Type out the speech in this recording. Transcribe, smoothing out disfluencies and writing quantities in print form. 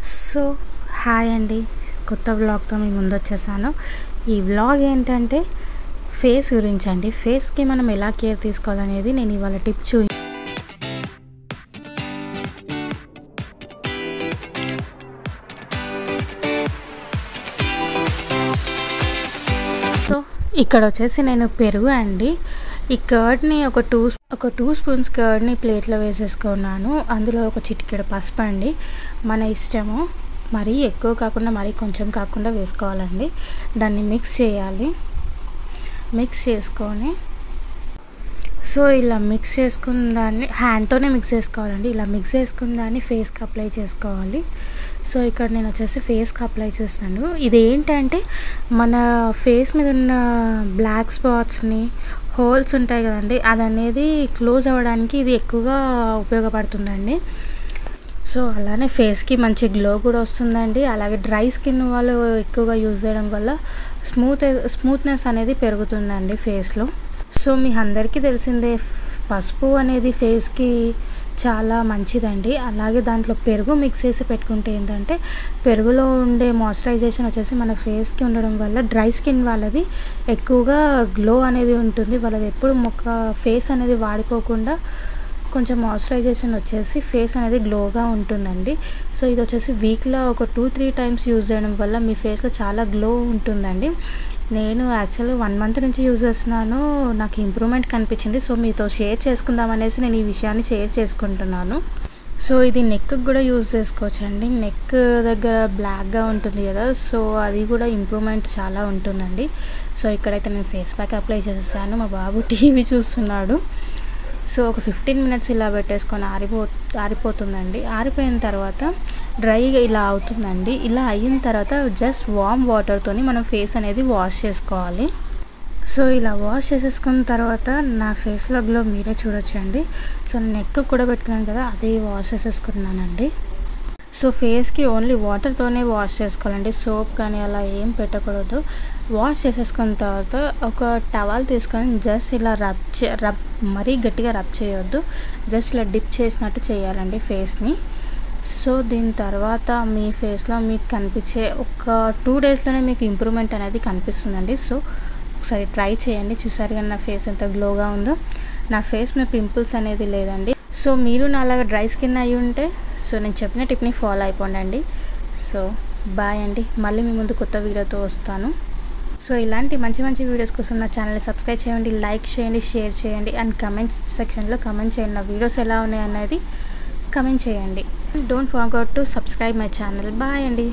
So hi అండి, కొత్త వ్లాగ్తో మీ ముందు వచ్చేసాను. ఈ వ్లాగ్ ఏంటంటే ఫేస్ గురించి అండి. ఫేస్కి మనం ఎలా కేర్ తీసుకోవాలనేది నేను ఇవాళ టిప్ సో ఇక్కడ వచ్చేసి నేను పెరుగు అండి, ఈ కర్డ్ని ఒక టూ స్పూన్స్ కర్డ్ని ప్లేట్లో వేసేసుకున్నాను. అందులో ఒక చిటికెడు పసుపు అండి, మన ఇష్టము, మరీ ఎక్కువ కాకుండా మరీ కొంచెం కాకుండా వేసుకోవాలండి. దాన్ని మిక్స్ చేయాలి. మిక్స్ చేసుకొని సో ఇలా మిక్స్ చేసుకున్న దాన్ని హ్యాండ్తోనే మిక్స్ చేసుకోవాలండి. ఇలా మిక్స్ చేసుకున్న దాన్ని ఫేస్కి అప్లై చేసుకోవాలి. సో ఇక్కడ నేను వచ్చేసి ఫేస్కి అప్లై చేస్తాను. ఇది ఏంటంటే మన ఫేస్ మీద ఉన్న బ్లాక్ స్పాట్స్ని, హోల్స్ ఉంటాయి కదండి, అది అనేది క్లోజ్ అవ్వడానికి ఇది ఎక్కువగా ఉపయోగపడుతుందండి. సో అలానే ఫేస్కి మంచి గ్లో కూడా వస్తుందండి. అలాగే డ్రై స్కిన్ వాళ్ళు ఎక్కువగా యూజ్ చేయడం వల్ల స్మూత్నెస్ అనేది పెరుగుతుందండి ఫేస్లో. సో మీ అందరికీ తెలిసిందే, పసుపు అనేది ఫేస్కి చాలా మంచిదండి. అలాగే దాంట్లో పెరుగు మిక్స్ చేసి పెట్టుకుంటే ఏంటంటే పెరుగులో ఉండే మాయిశ్చరైజేషన్ వచ్చేసి మన ఫేస్కి ఉండడం వల్ల డ్రై స్కిన్ వాళ్ళది ఎక్కువగా గ్లో అనేది ఉంటుంది. వాళ్ళది ఎప్పుడు ఫేస్ అనేది వాడిపోకుండా కొంచెం మాయిశ్చరైజేషన్ వచ్చేసి ఫేస్ అనేది గ్లోగా ఉంటుందండి. సో ఇది వచ్చేసి వీక్లో ఒక 2-3 టైమ్స్ యూజ్ చేయడం వల్ల మీ ఫేస్లో చాలా గ్లో ఉంటుందండి. నేను యాక్చువల్లీ 1 మంత్ నుంచి యూజ్ చేస్తున్నాను, నాకు ఇంప్రూవ్మెంట్ కనిపించింది. సో మీతో షేర్ చేసుకుందాం అనేసి నేను ఈ విషయాన్ని షేర్ చేసుకుంటున్నాను. సో ఇది నెక్కి కూడా యూజ్ చేసుకోవచ్చు అండి. నెక్ దగ్గర బ్లాక్గా ఉంటుంది కదా, సో అది కూడా ఇంప్రూవ్మెంట్ చాలా ఉంటుందండి. సో ఇక్కడైతే నేను ఫేస్ ప్యాక్ అప్లై చేస్తాను. మా బాబు టీవీ చూస్తున్నాడు. సో ఒక 15 మినిట్స్ ఇలా పెట్టేసుకొని ఆరిపోతుందండి. ఆరిపోయిన తర్వాత డ్రైగా ఇలా అవుతుందండి. ఇలా అయిన తర్వాత జస్ట్ వామ్ వాటర్తోని మనం ఫేస్ అనేది వాష్ చేసుకోవాలి. సో ఇలా వాష్ చేసేసుకున్న తర్వాత నా ఫేస్లో గ్లో మీరే చూడొచ్చండి. సో నెక్ కూడా పెట్టుకున్నాను కదా, అదే వాష్ చేసేసుకున్నానండి. సో ఫేస్కి ఓన్లీ వాటర్తోనే వాష్ చేసుకోవాలండి, సోప్ కానీ అలా ఏం పెట్టకూడదు. వాష్ చేసేసుకున్న తర్వాత ఒక టవల్ తీసుకొని జస్ట్ ఇలా రబ్ మరీ గట్టిగా రబ్ చేయొద్దు, జస్ట్ ఇలా డిప్ చేసినట్టు చేయాలండి ఫేస్ని. సో దీని తర్వాత మీ ఫేస్లో మీకు కనిపించే ఒక 2 డేస్లోనే మీకు ఇంప్రూవ్మెంట్ అనేది కనిపిస్తుందండి. సో ఒకసారి ట్రై చేయండి. చూసారు కానీ నా ఫేస్ ఎంత గ్లోగా ఉందో. నా ఫేస్ మీద పింపుల్స్ అనేది లేదండి. సో మీరు నాలాగా డ్రై స్కిన్ అయి ఉంటే సో నేను చెప్పిన టిప్ని ఫాలో అయిపోండి. సో బాయ్ అండి, మళ్ళీ మీ ముందు కొత్త వీడియోతో వస్తాను. సో ఇలాంటి మంచి మంచి వీడియోస్ కోసం నా ఛానల్ని సబ్స్క్రైబ్ చేయండి, లైక్ చేయండి, షేర్ చేయండి అండ్ కమెంట్ సెక్షన్లో కమెంట్ చేయండి. నా వీడియోస్ ఎలా ఉన్నాయి అనేది కమెంట్ చేయండి. Don't forget to subscribe my channel. Bye అండి.